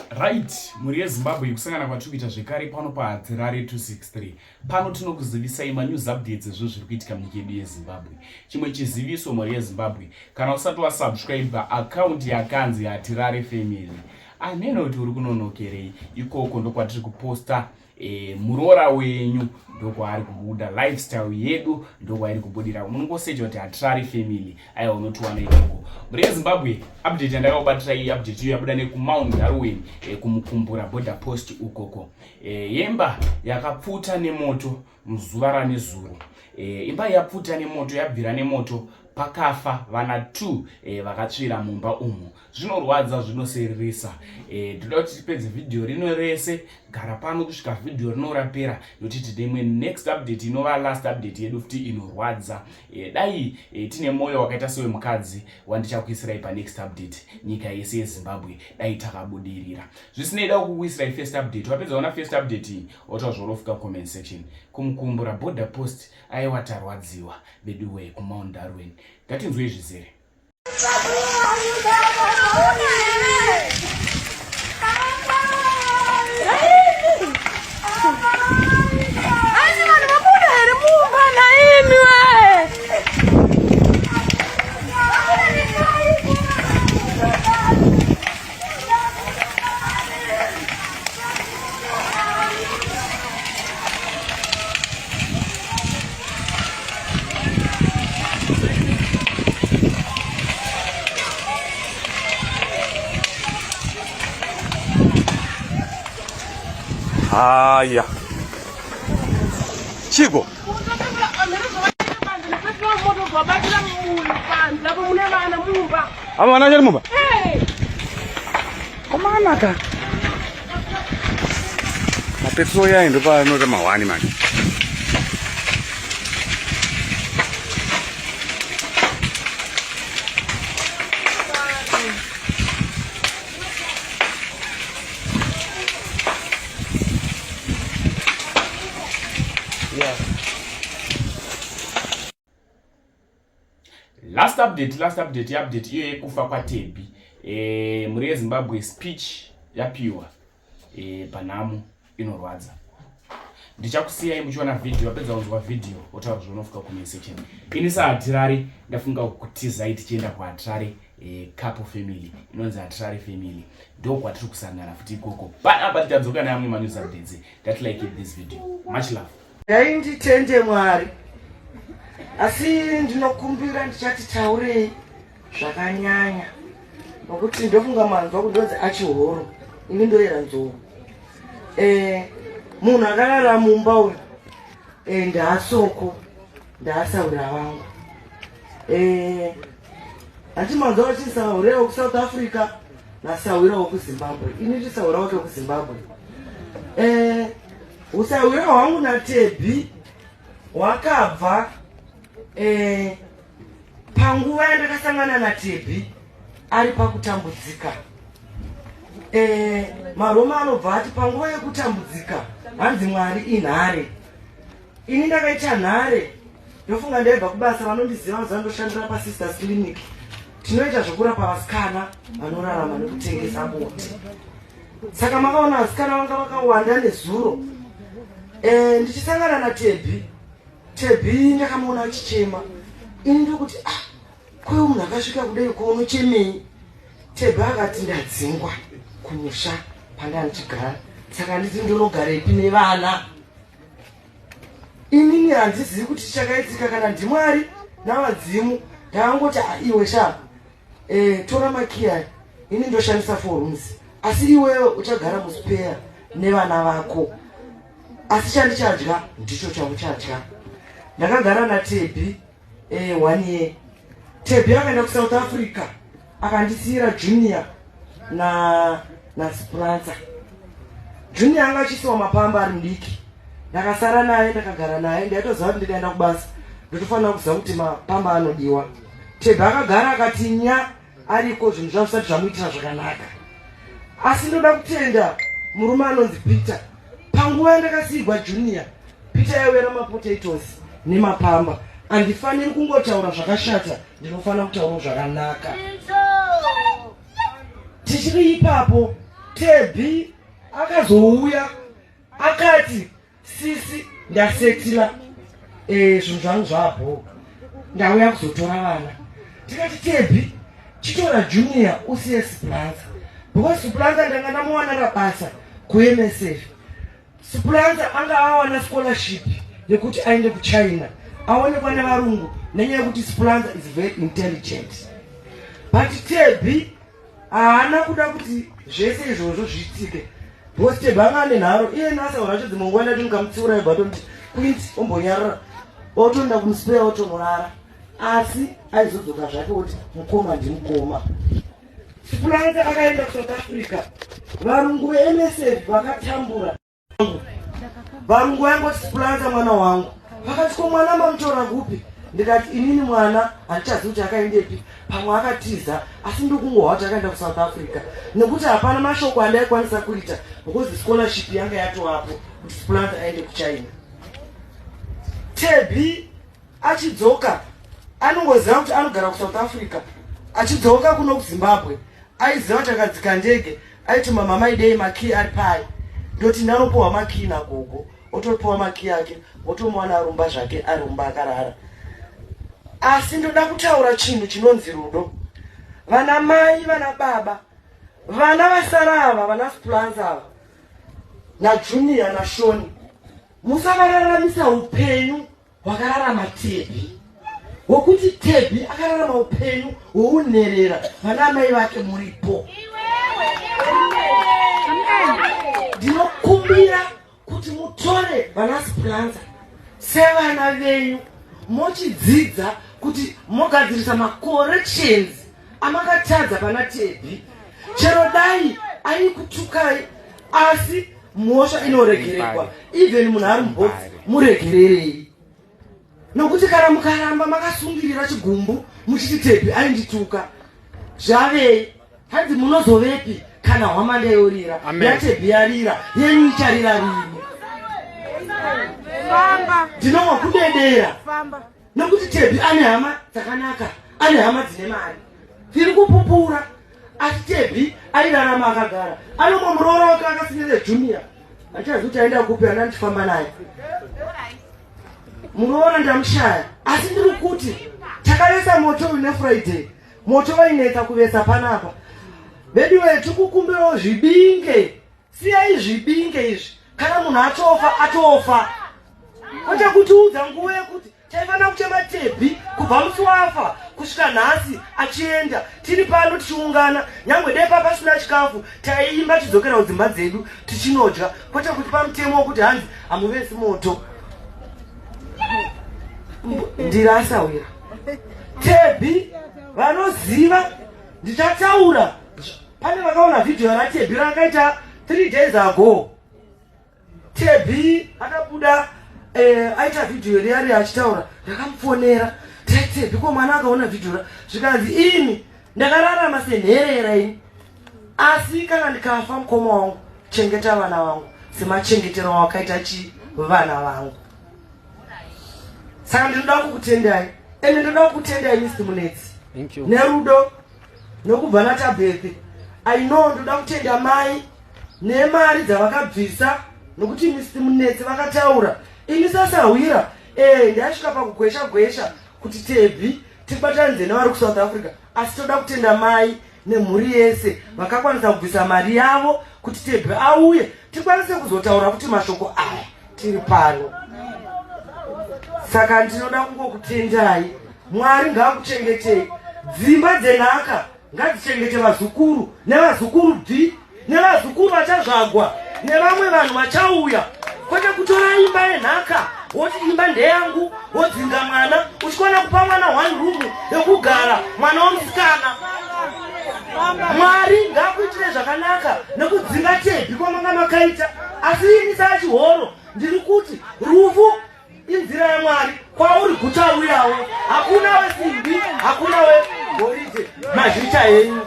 Right, muri yeZimbabwe kusangana kwatiri kuita zvekare pano paHadzirare 263. Pano tinokuzivisai manews updates zviri kuitika munyika yedu yeZimbabwe. Chimwe chiziviso muri yeZimbabwe, kana usati wasubscribe account yakanzi Hatirare Family, aneno kuti uri kunonokerei. Ikoko ndokwatiri kuposta murora wenyu, ndokwaari kubuda lifestyle yedu, ndokwairi kubudira. Munongosearch kuti Hatirare Family, aiwa unotiwana ikoko. Muri yeZimbabwe update yandakakubatira iyi update iyo yabuda nekuMount Darwin kumukumbura border post ukoko. Yemba yakapfuta nemoto muzuva ranezuro. Imba yapfuta nemoto, yabvira nemoto, pakafa vana 2 vakatsvira mumba umu. Zvinorwadza, zvinosereresa. Toda kuti tipedze video rino rese, gara pano kusvika video rinorapera, nokuti tidemwe next update inova last update yedu futi inorwadza. Dai tine moyo wakaita sewemukadzi wandichakuisirai pa next update. Nyika yese yeZimbabwe dai takabudirira. Zvisinei da kukuisirai first update. Wapedza ona first update iyi, otazvorofika comment section. Kumukumbura border post aiwa tarwadziwa beduwe kuMount Darwin. Ngatinzwe zvizere. Haya. Chico. Ama anajali mumba? Koma anaka. Mapetrol ya ndo pa no kama wani mani. Last update iyo yekufa kwaTebi. Muri yeZimbabwe speech yapiwa panhamo inorwadza. Ndichakusiyai muchiona video, wapedza kunzwa video wotaura zvinofika comment section. Ini saHatirare ndafunga kutizai tichienda kuHatirare couple family inonzi Hatirare Family. Ndokwatiri kusangana futi ikoko. Apa titadzoka neamwe manews updates. That like this video. Much love. Nditende Mwari. Asi ndinokumbira ndichati taurei zvakanyanya, nokuti ndofunga manzwa kudodzi achihoro, ini ndoyera nzou. Munhu akarara mumba uyu, ndaasoko, ndaasaura vangu. Handimanzwa kuti saurira kuSouth Africa nasaurira kuZimbabwe. Ini ndisaura wake kuZimbabwe. Usaurira hwangu naTebi wakabva panguva yandakasangana naTebi ari pakutambudzika. Maroma anobva ati panguva yekutambudzika hanzi Mwari inhare. Ini ndakaita nhare, ndofunga ndaibva kubasa, vanondiziva vazandoshandira paSisters Clinic. Tinoita zvokurapa vasikana vanorarama nekutengesa bonde. Saka makaona vasikana vanga vakawanda nezuro. Ndichisangana naTebi, Tebi ndakamuona achichema. Ini ndokuti kweu munhu akasvika kudai unochemei? Tebi akati ndadzingwa kumusha pandanichigara, saka nditi ndinogarepi nevana. Inini handizivi kuti chakaitika kana ndiMwari navadzimu. Ndakangoti iwe sha tora makiya, ini ndoshandisa 4 rooms, asi iwewe uchagara muspeya nevana vako. Asi chandichadya ndicho chamuchadya. Ndakagara naTebi 1 year. Tebi akaenda kuSouth Africa akandisiyira Junior na Speranza. Junior anga achisiwa mapamba ari mudiki. Ndakasara naye, ndakagara naye, ndatoziva kuti ndikaenda kubasa ndotofanira kuziva kuti mapamba anodiwa. Tebi akagara akatinya ariko, zvinhu zvamusati zvamuitira zvakanaka. Asi ndoda kutenda murume anonzi Peter. Panguva yandakasiyirwa Junior, Peter aiwera mapotatoes nemapamba. Handifaniri kungotaura zvakashata, ndinofanira kutaura zvakanaka. Tichiri ipapo Tebhi akazouya akati sisi ndasetila zvinhu zvangu zvapo ndauya kuzotora vana. Tikati Tebhi chitora Junior usiye Siplanza because Siplanza ndanga ndamuwanira basa kuMSF. Siplanza anga awana scholarship yekuti aende kuChina aonekwa nevarungu nenyaya yekuti Siplanza is very intelligent. But Tebhi haana kuda kuti zvese izvozvo zviitike because Tebhi anga ane nharo iye nasaura acho dzimongwana kuti mukamutsiura ibatomti kwinti ombonyarara otoenda kumusipera otonorara asi aizodzoka zvake kuti mukoma ndimukoma. Siplanza akaenda kuSouth Africa varungu veMSF vakatambura varungu vaingoti Siplanza mwana wangu vakati ko mwana mamutora kupi ndikati inini mwana handichazivi kuti akaendepi pamwe akatiza asi ndokungohwa kuti akaenda kuSouth Africa nekuti hapana mashoko andaikwanisa kuita because scholarship yanga yatovapo kuti Siplanza aende kuChina. Tebhi achidzoka anongoziva kuti anogara kuSouth Africa achidzoka kuno kuZimbabwe aiziva kuti akadzika ndege aituma mamai dei makii ari pai ndoti ndanopiwa makii nagogo otopiwa makii ake otomuwana arumba zvake arumba akarara. Asi ndoda kutaura chinhu chinonzi rudo. Vana mai vana baba vana vasara ava vana Siplanza ava naJunior naShoni musavararamisa upenyu hwakararama Tebhi wokuti Tebhi akararama upenyu hwounherera vana mai vake muripo. Ndinokumbira kuti mutore vana Siplanza sevana venyu mochidzidza kuti mogadzirisa macorrections amakatadza pana Tebhi. Chero dai ari kutukai asi mhosva inoregerekwa even munhu ari mubhodzi muregererei nokuti kana mukaramba makasungirira chigumbu muchiti Tebhi aindituka zvavei hanzi munozovepi kana hwamanda yorira yaTebhi yarira yenyu icharira rini. Ndinonwa kudedera nokuti Tebhi ane hama dzakanaka ane hama dzine mari tiri kupupura asi Tebhi airarama akagara anomwe muroora wake akasinire Junior achazivi kuti aenda kupi ana ndifamba naye munoona ndamushaya. Asi ndiri kuti takaresa moto une Friday moto wainetsa kuvesa panapa vedu vetu kukumbirawo zvibinge siyai zvibinge izvi kana munhu atofa atofa kwete kutiudza nguva yekuti taifanira kuchema Tebhi kubva musi wafa kusvika nhasi achienda tiri pano tichiungana nyangwe depa pasina chikafu taiimba tidzokera kudzimba dzedu tichinodya kwete kuti pamutemo wokuti hanzi hamuvesi moto. Ndirasawira Tebhi vanoziva ndichataura pane vakaona vhidhiyo raTebhi rakaita 3 days ago. Tebhi akabuda aita vhidhiyo riyari achitaura ndakamufonera Tebhi ko mwana akaona vhidhiyo zvikanzi ini ndakararama senherera ini asi kana ndikafa mukoma wangu chengeta vana vangu semachengetero wakaita vana vangu. Saka ndinoda kukutendai ende ndoda kukutendai Mr. Munetsi nerudo nokubva naTabhethi. I know ndoda kutenda mai nemari dzavakabvisa nokuti Mr. Munetsi vakataura ini sasahwira ndasvika pakugwesha kuti Tebhi tibatanidze nevari kuSouth Africa asi toda kutenda mai nemhuri yese vakakwanisa kubvisa mari yavo kuti Tebhi auye tikwanise kuzotaura kuti mashoko aya tiri pano. Saka ndinoda kungokutendai Mwari ngaakuchengetei dzimba dzenhaka ngadzichengete vazukuru nevazukuru bvi nevazukuru vachazvagwa nevamwe vanhu vachauya kwete kutora imba yenhaka woti imba ndeyangu wodzinga mwana uchikona kupa mwana 1 room yekugara mwana womusikana. Mwari ngaakuitire zvakanaka nekudzinga Tebhi kwamanga makaita asi ini sachihoro ndiri kuti rufu inzira yaMwari kwauri guta uyawo hakuna wesimbi hakuna wegoridhe mazvita yenyu